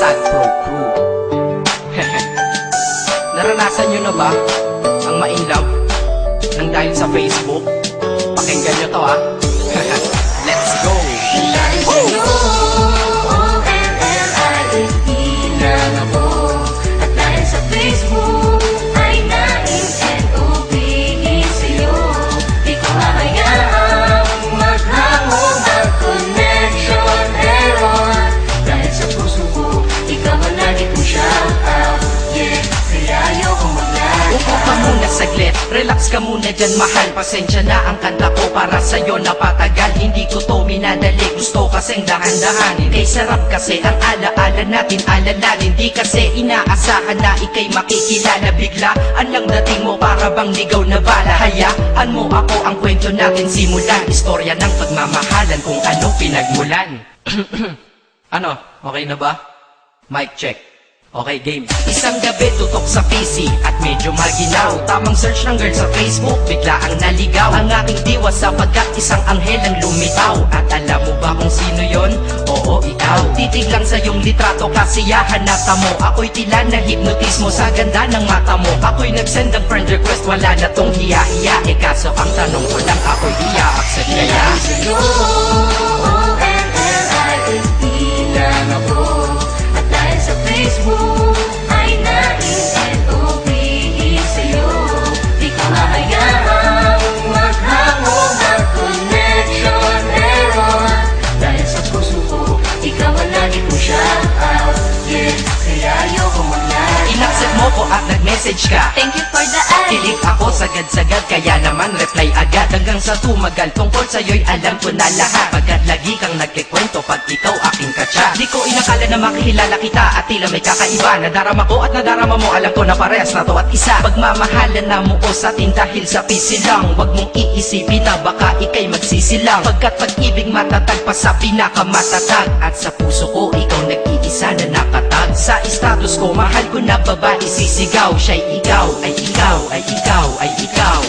Sad Pro Crew. Naranasan nyo na ba ang ma-inlove nang dahil sa Facebook? Pakinggan nyo to ha. Let's go! At dahil sa Facebook ay na-in-N-O-B-E sa'yo. Di ko hahayaang maghango mag-connection error. Dahil sa puso ko, ikaw ang lagi kong shout out. Yeah, kaya ayoko mag-lag. Upo ka muna saglit, relax ka muna dyan mahal. Pasensya na ang kanta ko para sa'yo napatagal. Hindi ko to minadali, gusto kasing dahan-dahanin. Kay sarap kasi ang alaala natin, alalanin. Di kasi inaasahan na ikay makikilala. Biglaan lang dating mo para bang ligaw na bala. Hayaan mo ako ang kwento natin simulan. Istorya ng pagmamahalan kung ano pinagmulan. Ano, okay na ba? Mic check. Okay, game. Isang gabi tutok sa PC at medyo maginaw. Tamang search ng girl sa Facebook, bigla ang naligaw. Ang aking diwa sapagkat isang anghel ang lumitaw. At alam mo ba kung sino yon? Oo, ikaw. Titig lang sa iyong litrato, kasiyahan na tamo. Ako'y tila na hipnotismo sa ganda ng mata mo. Ako'y nag-send ng friend request, wala na tong hiya-hiya. Eh kaso ang tanong ko lang, ako'y iya-accept kaya? Sa'yo, O-N-L-I-F-E lang ako. At dahil sa Facebook ay na-in-N-O-B-E sa'yo. Di ko hahayaang maghango mag-connection error. Dahil sa puso ko, ikaw ang lagi kong shout out. Yeah, kaya ayoko mag-lag. Inaccept mo ko at nag-message ka. Thank you for the ad. Kilig ako sagad-sagad, kaya naman reply agad. Hanggang sa tumagal, tungkol sa'yo'y alam ko na lahat. Pagkat lagi kang nagkikwento pag ikaw aking katsa. Di ko inakala na makikilala kita at tila may kakaiba. Nadarama ko at nadarama mo, alam ko na parehas na to at isa. Pagmamahalan na mo sa atin dahil sa PC lang. Huwag mong iisipin na baka ikay magsisilang. Pagkat pag-ibig matatag pa sa pinakamatatag. At sa puso ko, ikaw nag-iisa na nakatag. Sa status ko, mahal ko na babae sisigaw. Siya'y ikaw, ay ikaw, ay ikaw, ay ikaw.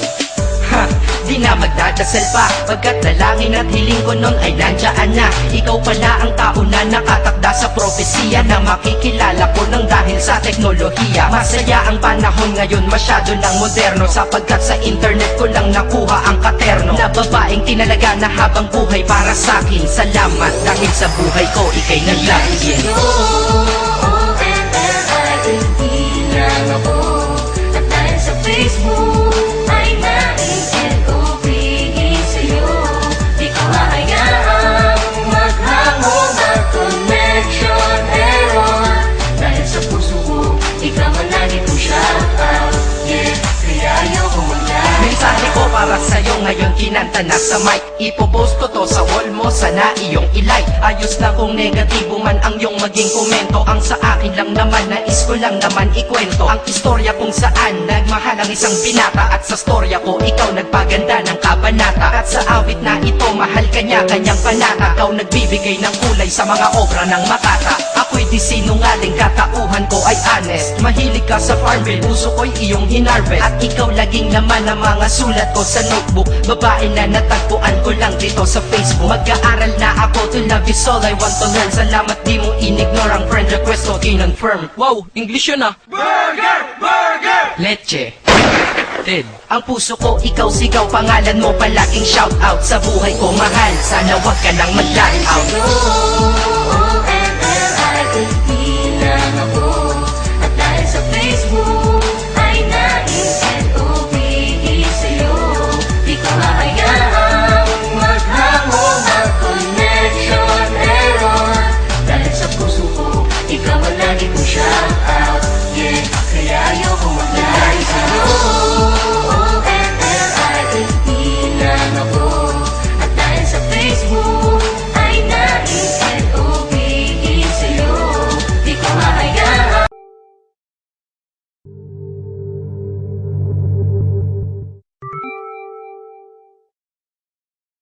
Ha, di na magdadasal pa. Pagkat dalangin at hiling ko nun ay nandiyan na. Ikaw pala ang tao na nakatakda sa propesiya. Na makikilala ko nang dahil sa teknolohiya. Masaya ang panahon ngayon, masyado ng moderno. Sapagkat sa internet ko lang nakuha ang katerno. Na babaeng tinalaga na habang buhay para sa'kin. Salamat dahil sa buhay ko, ikay naglagin. O-N-L-I-F-E lang ako. At dahil sa Facebook ay na-in-N-O-B-E sa'yo. Di ko hahayaang maghango mag-connection error. Dahil sa puso ko, ikaw ang lagi kong shout out. Yeah, kaya ayoko mag-lag. Mensahe ko para sa'yo ngayon kinanta na sa mic. Ipopost ko to sa wall mo, sana iyong ilike. Ayos na kung negatibo man ang iyong maging komento. Ang sa akin lang naman, nais ko lang naman ikwento ang istorya kung saan nagmahal ang isang binata. At sa storya ko, ikaw nagpaganda ng kabanata. At sa awit na ito, mahal ka niya, kanyang panata. Ikaw nagbibigay ng kulay sa mga obra ng Makata. Ako'y di sinungaling, katauhan ko ay honest. Mahilig ka sa Farmville, puso ko'y iyong hinarvest. At ikaw laging naman ang mga sulat ko sa notebook. Babae na natagpuan ko lang dito sa Facebook. Mag-aaral na ako, to love is all I want to learn. Salamat di mo inignore ang friend request ko, kinonfirm. Wow, English yun ah. Burger! Burger! Leche. Ted. Ang puso ko, ikaw sigaw, pangalan mo palaging shout out. Sa buhay ko mahal, sana wag ka nang mag-lag out.